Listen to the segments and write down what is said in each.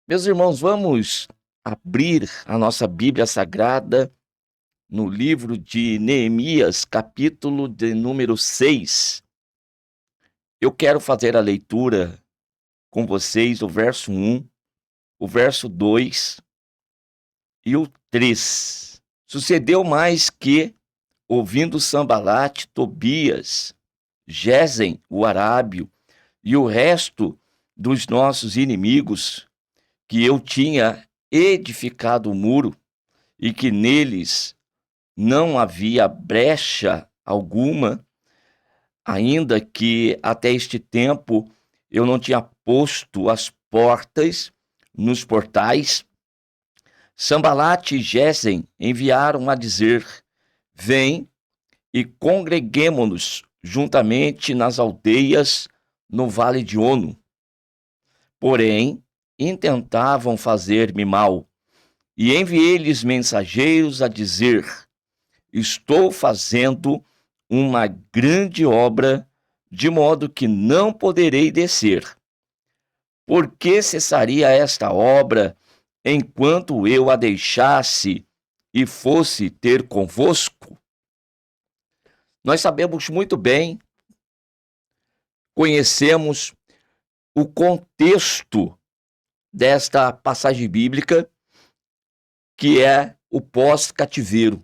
Meus irmãos, vamos abrir a nossa Bíblia Sagrada no livro de Neemias, capítulo de número 6. Eu quero fazer a leitura com vocês, o verso 1, o verso 2 e o 3. Sucedeu mais que, ouvindo Sambalate, Tobias, Gesem, o arábio, e o resto dos nossos inimigos, que eu tinha edificado o muro, e que neles não havia brecha alguma, ainda que até este tempo eu não tinha posto as portas nos portais. Sambalate e Gesem enviaram a dizer: vem e congreguemo-nos juntamente nas aldeias no vale de Ono. Porém, intentavam fazer-me mal, e enviei-lhes mensageiros a dizer: estou fazendo uma grande obra, de modo que não poderei descer. Por que cessaria esta obra enquanto eu a deixasse e fosse ter convosco? Nós sabemos muito bem, conhecemos o contexto desta passagem bíblica, que é o pós-cativeiro.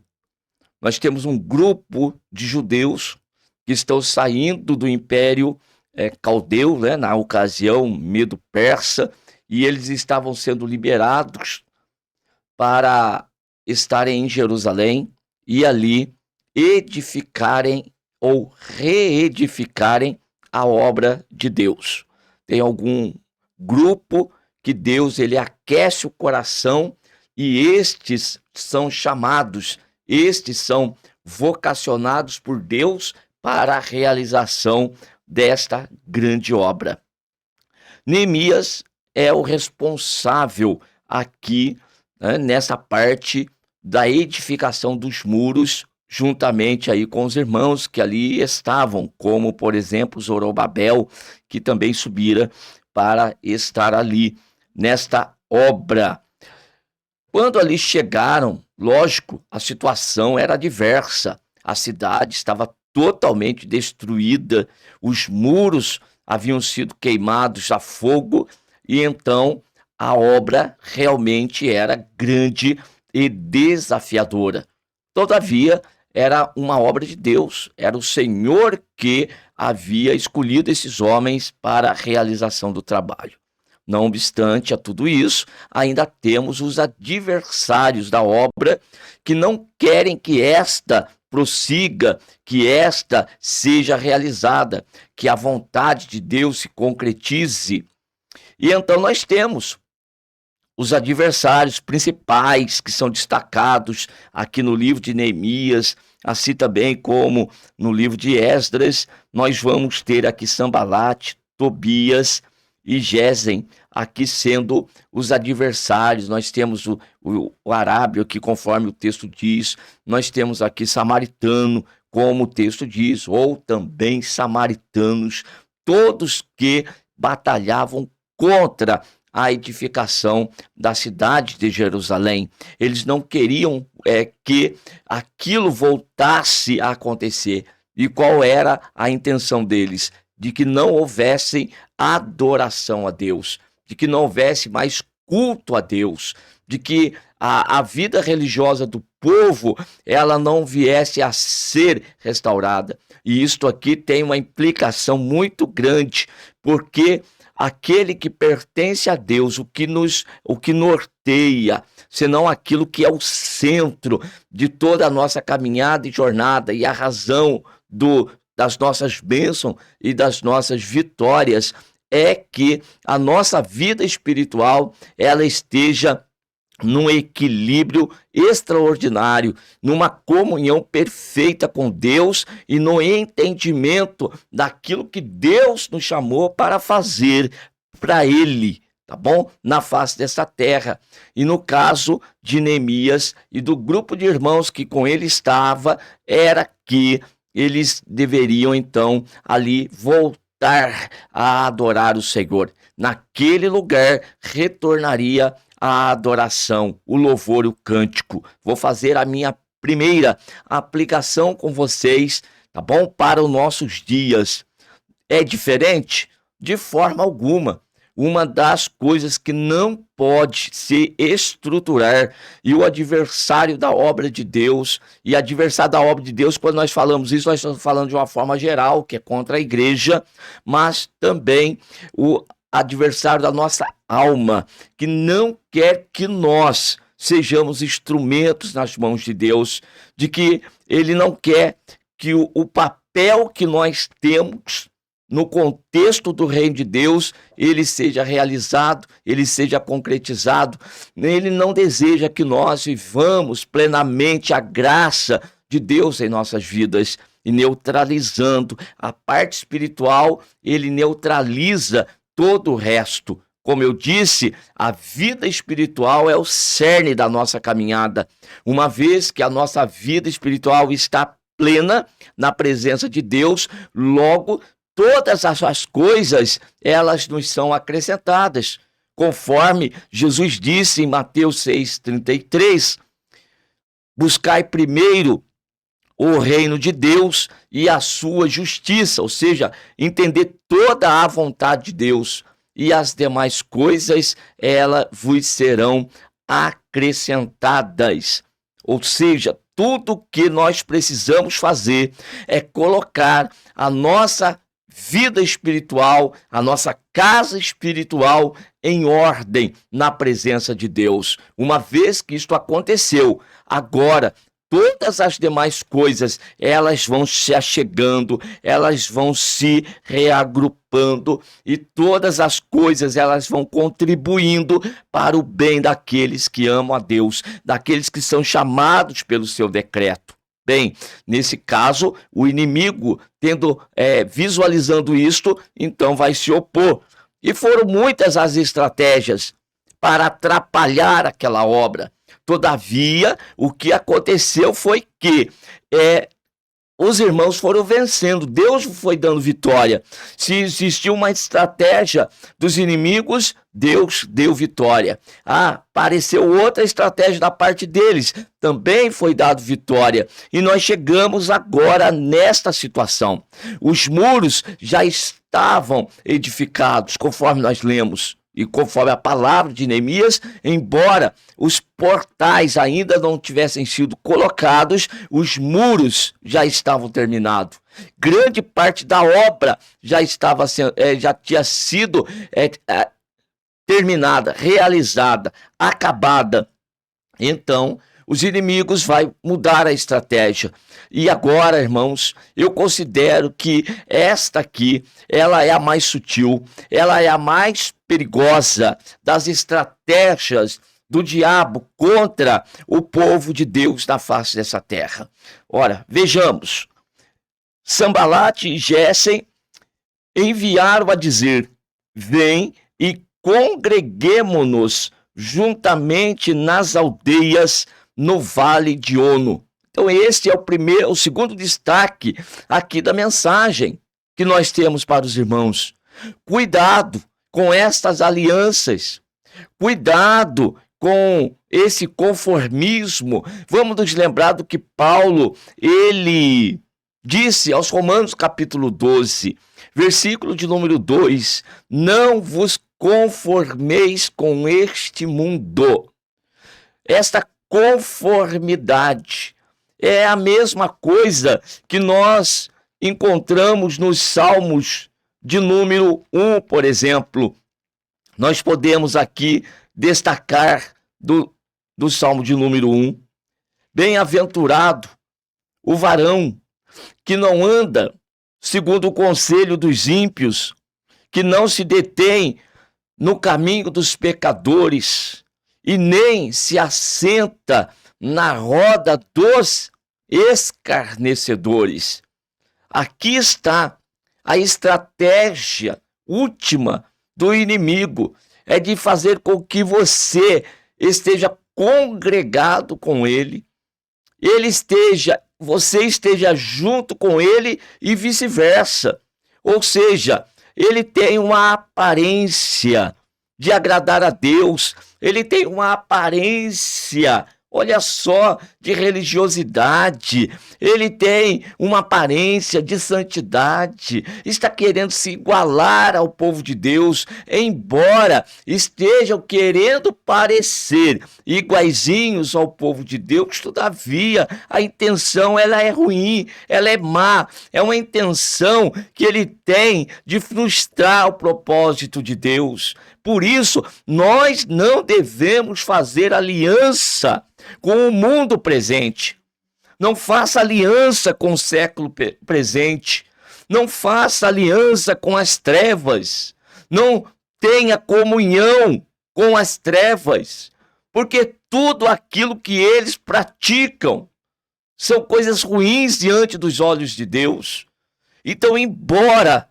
Nós temos um grupo de judeus que estão saindo do Império Caldeu, né, na ocasião Medo-Persa, e eles estavam sendo liberados para estarem em Jerusalém e ali edificarem ou reedificarem a obra de Deus. Tem algum grupo que Deus ele aquece o coração, e estes são chamados, estes são vocacionados por Deus para a realização desta grande obra. Neemias é o responsável aqui, né, nessa parte da edificação dos muros, juntamente aí com os irmãos que ali estavam, como, por exemplo, Zorobabel, que também subira para estar ali nesta obra. Quando ali chegaram, lógico, a situação era diversa. A cidade estava totalmente destruída, os muros haviam sido queimados a fogo, e então a obra realmente era grande e desafiadora. Todavia, era uma obra de Deus, era o Senhor que havia escolhido esses homens para a realização do trabalho. Não obstante a tudo isso, ainda temos os adversários da obra que não querem que esta prossiga, que esta seja realizada, que a vontade de Deus se concretize. E então nós temos os adversários principais que são destacados aqui no livro de Neemias, assim também como no livro de Esdras. Nós vamos ter aqui Sambalate, Tobias e Gesem aqui sendo os adversários. Nós temos o arábio aqui, conforme o texto diz. Nós temos aqui samaritano, como o texto diz, ou também samaritanos, todos que batalhavam contra a edificação da cidade de Jerusalém. Eles não queriam que aquilo voltasse a acontecer. E qual era a intenção deles? De que não houvesse adoração a Deus, de que não houvesse mais culto a Deus, de que a vida religiosa do povo ela não viesse a ser restaurada. E isto aqui tem uma implicação muito grande, porque aquele que pertence a Deus, o que norteia, senão aquilo que é o centro de toda a nossa caminhada e jornada, e a razão das nossas bênçãos e das nossas vitórias, é que a nossa vida espiritual ela esteja num equilíbrio extraordinário, numa comunhão perfeita com Deus e no entendimento daquilo que Deus nos chamou para fazer para Ele, tá bom? Na face dessa terra. E no caso de Neemias e do grupo de irmãos que com ele estava, era que eles deveriam então ali voltar voltar a adorar o Senhor. Naquele lugar retornaria a adoração, o louvor, o cântico. Vou fazer a minha primeira aplicação com vocês, tá bom? Para os nossos dias. É diferente? De forma alguma. Uma das coisas que não pode se estruturar, e o adversário da obra de Deus, e adversário da obra de Deus, quando nós falamos isso, nós estamos falando de uma forma geral, que é contra a igreja, mas também o adversário da nossa alma, que não quer que nós sejamos instrumentos nas mãos de Deus, de que ele não quer que o papel que nós temos no contexto do reino de Deus, ele seja realizado, ele seja concretizado. Ele não deseja que nós vivamos plenamente a graça de Deus em nossas vidas, e neutralizando a parte espiritual, ele neutraliza todo o resto. Como eu disse, a vida espiritual é o cerne da nossa caminhada. Uma vez que a nossa vida espiritual está plena na presença de Deus, logo todas as coisas, elas nos são acrescentadas, conforme Jesus disse em Mateus 6,33, buscai primeiro o reino de Deus e a sua justiça, ou seja, entender toda a vontade de Deus, e as demais coisas, elas vos serão acrescentadas. Ou seja, tudo que nós precisamos fazer é colocar a nossa vida espiritual, a nossa casa espiritual em ordem na presença de Deus. Uma vez que isto aconteceu, agora todas as demais coisas, elas vão se achegando, elas vão se reagrupando, e todas as coisas, elas vão contribuindo para o bem daqueles que amam a Deus, daqueles que são chamados pelo seu decreto. Bem, nesse caso, o inimigo, visualizando isto, então vai se opor. E foram muitas as estratégias para atrapalhar aquela obra. Todavia, o que aconteceu foi que os irmãos foram vencendo, Deus foi dando vitória. Se existia uma estratégia dos inimigos, Deus deu vitória. Apareceu outra estratégia da parte deles, também foi dado vitória. E nós chegamos agora nesta situação. Os muros já estavam edificados, conforme nós lemos. E conforme a palavra de Neemias, embora os portais ainda não tivessem sido colocados, os muros já estavam terminados. Grande parte da obra já tinha sido terminada, realizada, acabada. Então, os inimigos vão mudar a estratégia. E agora, irmãos, eu considero que esta aqui, ela é a mais sutil, ela é a mais perigosa das estratégias do diabo contra o povo de Deus na face dessa terra. Ora, vejamos. Sanbalate e Gésem enviaram a dizer: vem e congreguemo-nos juntamente nas aldeias no vale de Ono. Então este é o segundo destaque aqui da mensagem que nós temos para os irmãos. Cuidado com estas alianças, cuidado com esse conformismo. Vamos nos lembrar do que Paulo, ele disse aos Romanos capítulo 12, versículo de número 2, não vos conformeis com este mundo. Esta conformidade é a mesma coisa que nós encontramos nos Salmos de número 1, por exemplo. Nós podemos aqui destacar do Salmo de número 1. Bem-aventurado o varão que não anda segundo o conselho dos ímpios, que não se detém no caminho dos pecadores, e nem se assenta na roda dos escarnecedores. Aqui está a estratégia última do inimigo, é de fazer com que você esteja congregado com ele, você esteja junto com ele e vice-versa. Ou seja, ele tem uma aparência de agradar a Deus, ele tem uma aparência, olha só, de religiosidade, ele tem uma aparência de santidade, está querendo se igualar ao povo de Deus, embora estejam querendo parecer iguaizinhos ao povo de Deus, todavia a intenção ela é ruim, ela é má, é uma intenção que ele tem de frustrar o propósito de Deus. Por isso, nós não devemos fazer aliança com o mundo presente. Não faça aliança com o século presente. Não faça aliança com as trevas. Não tenha comunhão com as trevas. Porque tudo aquilo que eles praticam são coisas ruins diante dos olhos de Deus. Então, embora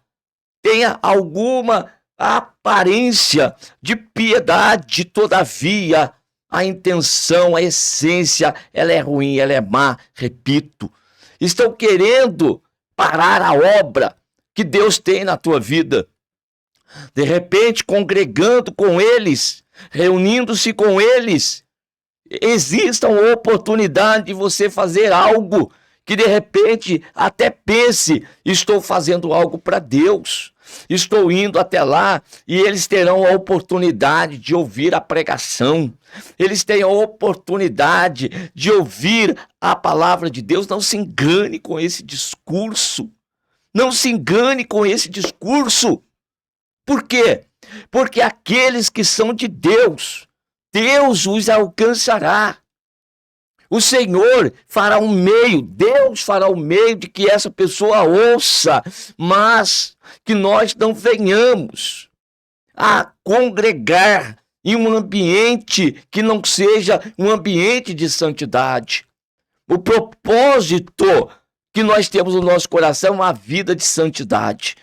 tenha alguma aparência de piedade, todavia, a intenção, a essência, ela é ruim, ela é má, repito. Estão querendo parar a obra que Deus tem na tua vida. De repente, congregando com eles, reunindo-se com eles, exista uma oportunidade de você fazer algo que de repente até pense, estou fazendo algo para Deus. Estou indo até lá e eles terão a oportunidade de ouvir a pregação. Eles têm a oportunidade de ouvir a palavra de Deus. Não se engane com esse discurso. Não se engane com esse discurso. Por quê? Porque aqueles que são de Deus, Deus os alcançará. O Senhor fará um meio, Deus fará um meio de que essa pessoa ouça, mas que nós não venhamos a congregar em um ambiente que não seja um ambiente de santidade. O propósito que nós temos no nosso coração é uma vida de santidade.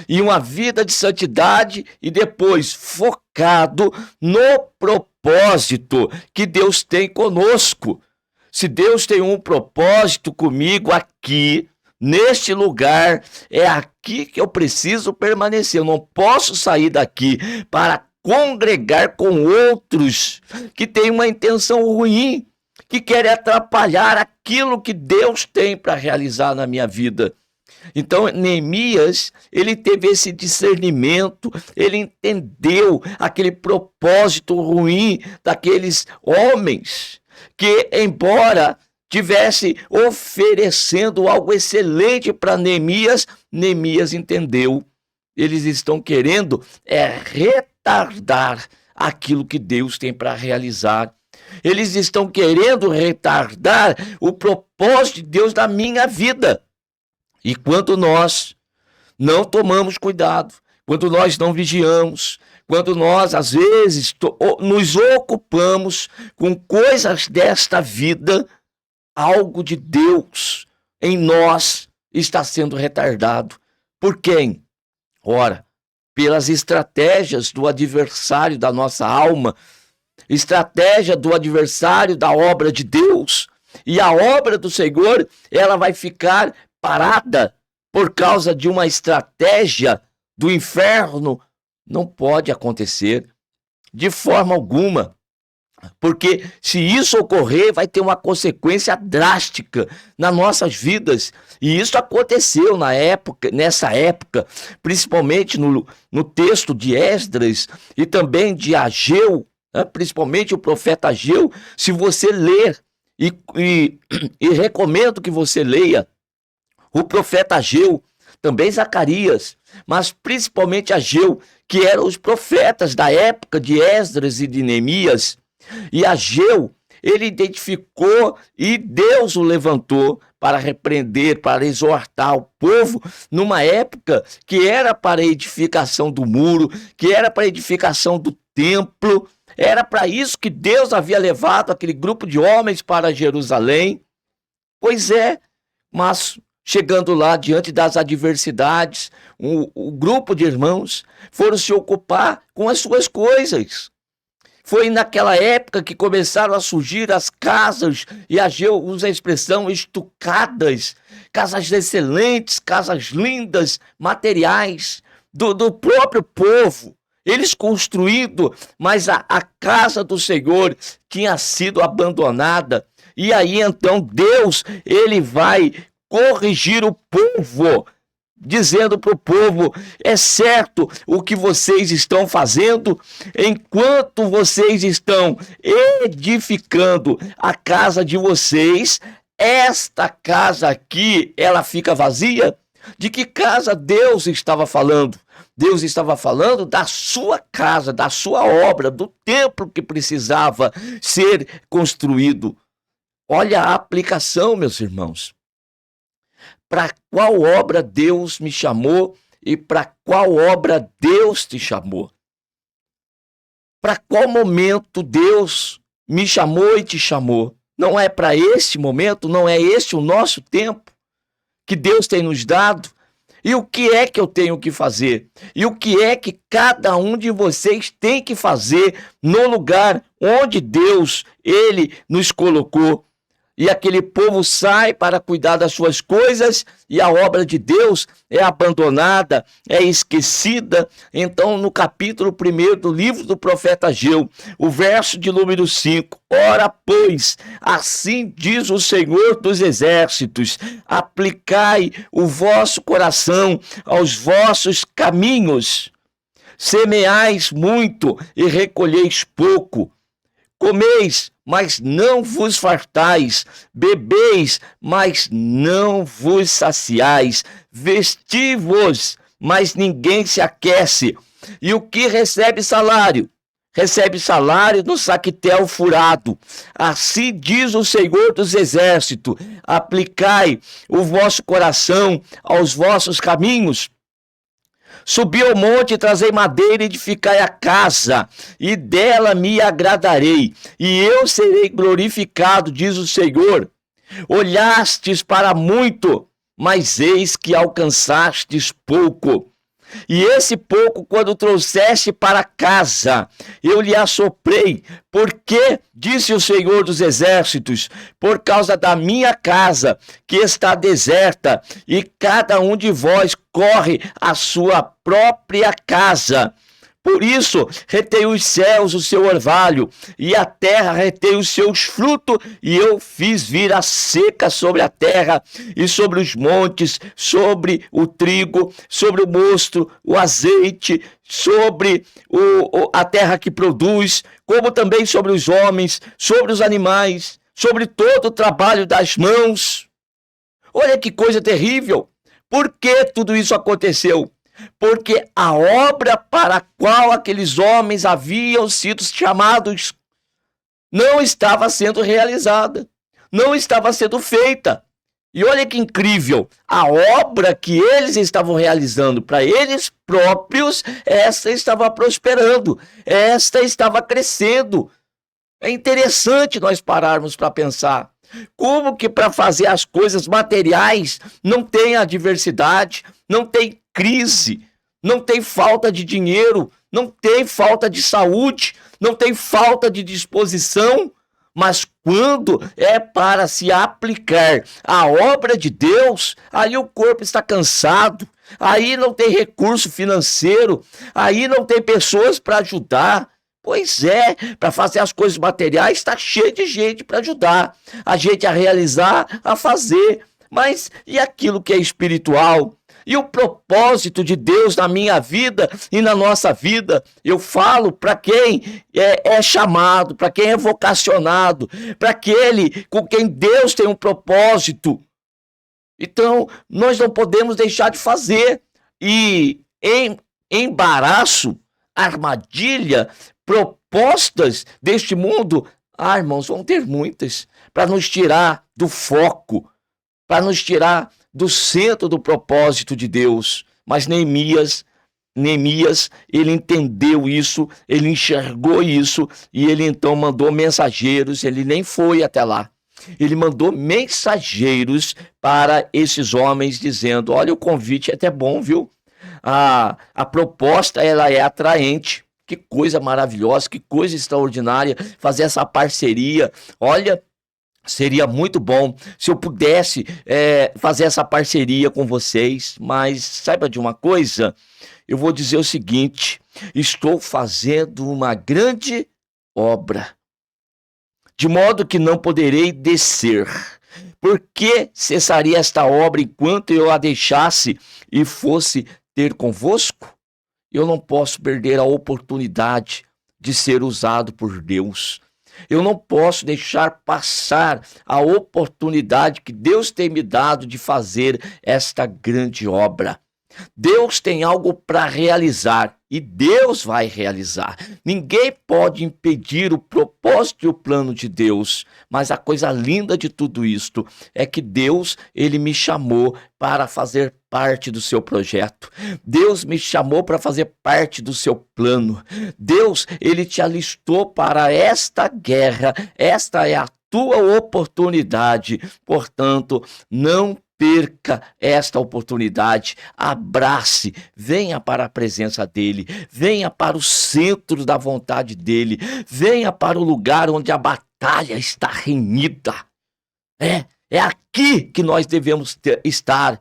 E uma vida de santidade e depois focado no propósito que Deus tem conosco. Se Deus tem um propósito comigo aqui, neste lugar, é aqui que eu preciso permanecer. Eu não posso sair daqui para congregar com outros que têm uma intenção ruim, que querem atrapalhar aquilo que Deus tem para realizar na minha vida. Então, Neemias, ele teve esse discernimento, ele entendeu aquele propósito ruim daqueles homens que, embora tivesse oferecendo algo excelente para Neemias, Neemias entendeu. Eles estão querendo retardar aquilo que Deus tem para realizar. Eles estão querendo retardar o propósito de Deus na minha vida. E quando nós não tomamos cuidado, quando nós não vigiamos, quando nós, às vezes, nos ocupamos com coisas desta vida, algo de Deus em nós está sendo retardado. Por quem? Ora, pelas estratégias do adversário da nossa alma, estratégia do adversário da obra de Deus. E a obra do Senhor, ela vai ficar parada por causa de uma estratégia do inferno. Não pode acontecer de forma alguma, porque se isso ocorrer, vai ter uma consequência drástica nas nossas vidas. E isso aconteceu nessa época, principalmente no texto de Esdras e também de Ageu, né? Principalmente o profeta Ageu. Se você ler, e recomendo que você leia o profeta Ageu, também Zacarias, mas principalmente Ageu, que eram os profetas da época de Esdras e de Neemias. E Ageu, ele identificou e Deus o levantou para repreender, para exortar o povo numa época que era para a edificação do muro, que era para a edificação do templo. Era para isso que Deus havia levado aquele grupo de homens para Jerusalém. Pois é, mas chegando lá, diante das adversidades, o grupo de irmãos foram se ocupar com as suas coisas. Foi naquela época que começaram a surgir as casas, e Ageu usa a expressão estucadas, casas excelentes, casas lindas, materiais, do próprio povo. Eles construindo, mas a casa do Senhor tinha sido abandonada. E aí então Deus, ele vai corrigir o povo, dizendo para o povo: é certo o que vocês estão fazendo, enquanto vocês estão edificando a casa de vocês, esta casa aqui, ela fica vazia. De que casa Deus estava falando? Deus estava falando da sua casa, da sua obra, do templo que precisava ser construído. Olha a aplicação, meus irmãos. Para qual obra Deus me chamou e para qual obra Deus te chamou? Para qual momento Deus me chamou e te chamou? Não é para este momento? Não é este o nosso tempo que Deus tem nos dado? E o que é que eu tenho que fazer? E o que é que cada um de vocês tem que fazer no lugar onde Deus, ele nos colocou? E aquele povo sai para cuidar das suas coisas e a obra de Deus é abandonada, é esquecida. Então, no capítulo 1 do livro do profeta Ageu, o verso de número 5, ora, pois, assim diz o Senhor dos Exércitos, aplicai o vosso coração aos vossos caminhos, semeais muito e recolheis pouco, comeis, mas não vos fartais, bebeis, mas não vos saciais, vesti-vos, mas ninguém se aquece. E o que recebe salário? Recebe salário no saquetel furado. Assim diz o Senhor dos Exércitos, aplicai o vosso coração aos vossos caminhos. Subi ao monte e trazei madeira e edificai a casa, e dela me agradarei, e eu serei glorificado, diz o Senhor. Olhastes para muito, mas eis que alcançastes pouco. E esse pouco, quando trouxeste para casa, eu lhe assoprei, porque, disse o Senhor dos Exércitos, por causa da minha casa, que está deserta, e cada um de vós corre à sua própria casa. Por isso, retei os céus o seu orvalho, e a terra retei os seus frutos, e eu fiz vir a seca sobre a terra, e sobre os montes, sobre o trigo, sobre o mosto, o azeite, sobre a terra que produz, como também sobre os homens, sobre os animais, sobre todo o trabalho das mãos. Olha que coisa terrível! Por que tudo isso aconteceu? Porque a obra para a qual aqueles homens haviam sido chamados não estava sendo realizada, não estava sendo feita. E olha que incrível, a obra que eles estavam realizando para eles próprios, esta estava prosperando, esta estava crescendo. É interessante nós pararmos para pensar. Como que para fazer as coisas materiais não tem adversidade, não tem crise, não tem falta de dinheiro, não tem falta de saúde, não tem falta de disposição, mas quando é para se aplicar a obra de Deus, aí o corpo está cansado, aí não tem recurso financeiro, aí não tem pessoas para ajudar. Pois é, para fazer as coisas materiais está cheio de gente para ajudar a gente a realizar, a fazer. Mas e aquilo que é espiritual? E o propósito de Deus na minha vida e na nossa vida? Eu falo para quem é chamado, para quem é vocacionado, para aquele com quem Deus tem um propósito. Então, nós não podemos deixar de fazer. E em embaraço, armadilha, propostas deste mundo, irmãos, vão ter muitas, para nos tirar do foco, para nos tirar do centro do propósito de Deus. Mas Neemias, ele entendeu isso, ele enxergou isso, e ele então mandou mensageiros, ele nem foi até lá. Ele mandou mensageiros para esses homens, dizendo: olha, o convite é até bom, viu? A proposta, ela é atraente. Que coisa maravilhosa, que coisa extraordinária fazer essa parceria. Olha, Seria muito bom se eu pudesse fazer essa parceria com vocês, mas saiba de uma coisa, eu vou dizer o seguinte: estou fazendo uma grande obra, de modo que não poderei descer. Por que cessaria esta obra enquanto eu a deixasse e fosse ter convosco? Eu não posso perder a oportunidade de ser usado por Deus. Eu não posso deixar passar a oportunidade que Deus tem me dado de fazer esta grande obra. Deus tem algo para realizar e Deus vai realizar. Ninguém pode impedir o propósito e o plano de Deus. Mas a coisa linda de tudo isto é que Deus, ele me chamou para fazer parte do seu projeto. Deus me chamou para fazer parte do seu plano. Deus, ele te alistou para esta guerra. Esta é a tua oportunidade. Portanto, não perca esta oportunidade, abrace, venha para a presença dele, venha para o centro da vontade dele, venha para o lugar onde a batalha está renhida. É aqui que nós devemos estar.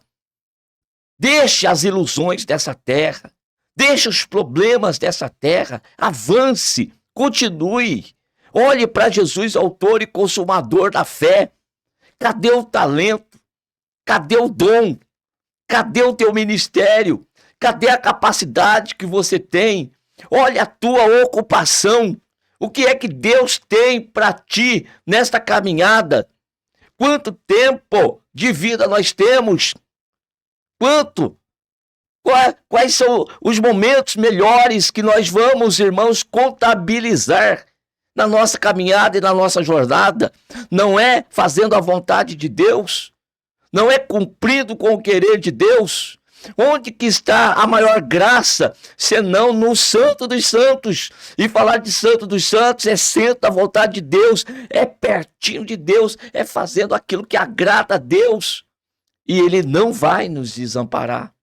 Deixe as ilusões dessa terra, deixe os problemas dessa terra, avance, continue. Olhe para Jesus, autor e consumador da fé. Cadê o talento? Cadê o dom? Cadê o teu ministério? Cadê a capacidade que você tem? Olha a tua ocupação. O que é que Deus tem para ti nesta caminhada? Quanto tempo de vida nós temos? Quanto? Quais são os momentos melhores que nós vamos, irmãos, contabilizar na nossa caminhada e na nossa jornada? Não é fazendo a vontade de Deus? Não é cumprido com o querer de Deus? Onde que está a maior graça, senão no Santo dos Santos? E falar de Santo dos Santos é centro da vontade de Deus, é pertinho de Deus, é fazendo aquilo que agrada a Deus. E Ele não vai nos desamparar.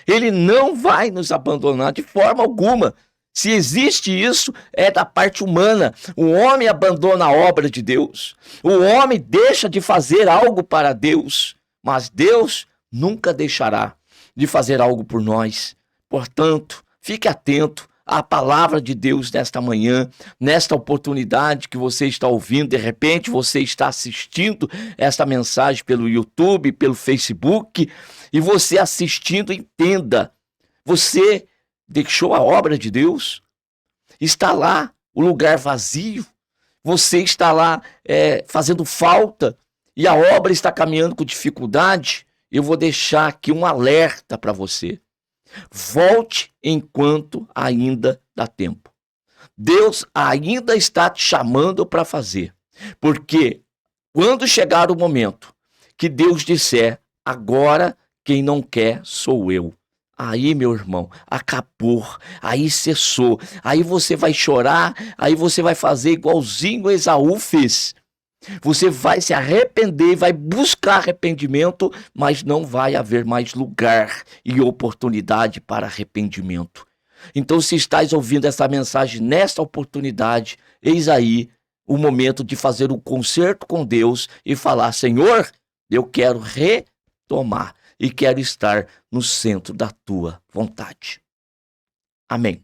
Ele não vai nos abandonar de forma alguma. Se existe isso, é da parte humana. O homem abandona a obra de Deus. O homem deixa de fazer algo para Deus. Mas Deus nunca deixará de fazer algo por nós. Portanto, fique atento à palavra de Deus nesta manhã, nesta oportunidade que você está ouvindo. De repente, você está assistindo esta mensagem pelo YouTube, pelo Facebook. E você assistindo, entenda. Você deixou a obra de Deus? Está lá o lugar vazio? Você está lá fazendo falta e a obra está caminhando com dificuldade? Eu vou deixar aqui um alerta para você. Volte enquanto ainda dá tempo. Deus ainda está te chamando para fazer. Porque quando chegar o momento que Deus disser, agora quem não quer sou eu. Aí, meu irmão, acabou, aí cessou, aí você vai chorar, aí você vai fazer igualzinho Esaú fez. Você vai se arrepender, vai buscar arrependimento, mas não vai haver mais lugar e oportunidade para arrependimento. Então, se estás ouvindo essa mensagem nesta oportunidade, eis aí o momento de fazer um concerto com Deus e falar, Senhor, eu quero retomar e quero estar no centro da tua vontade. Amém.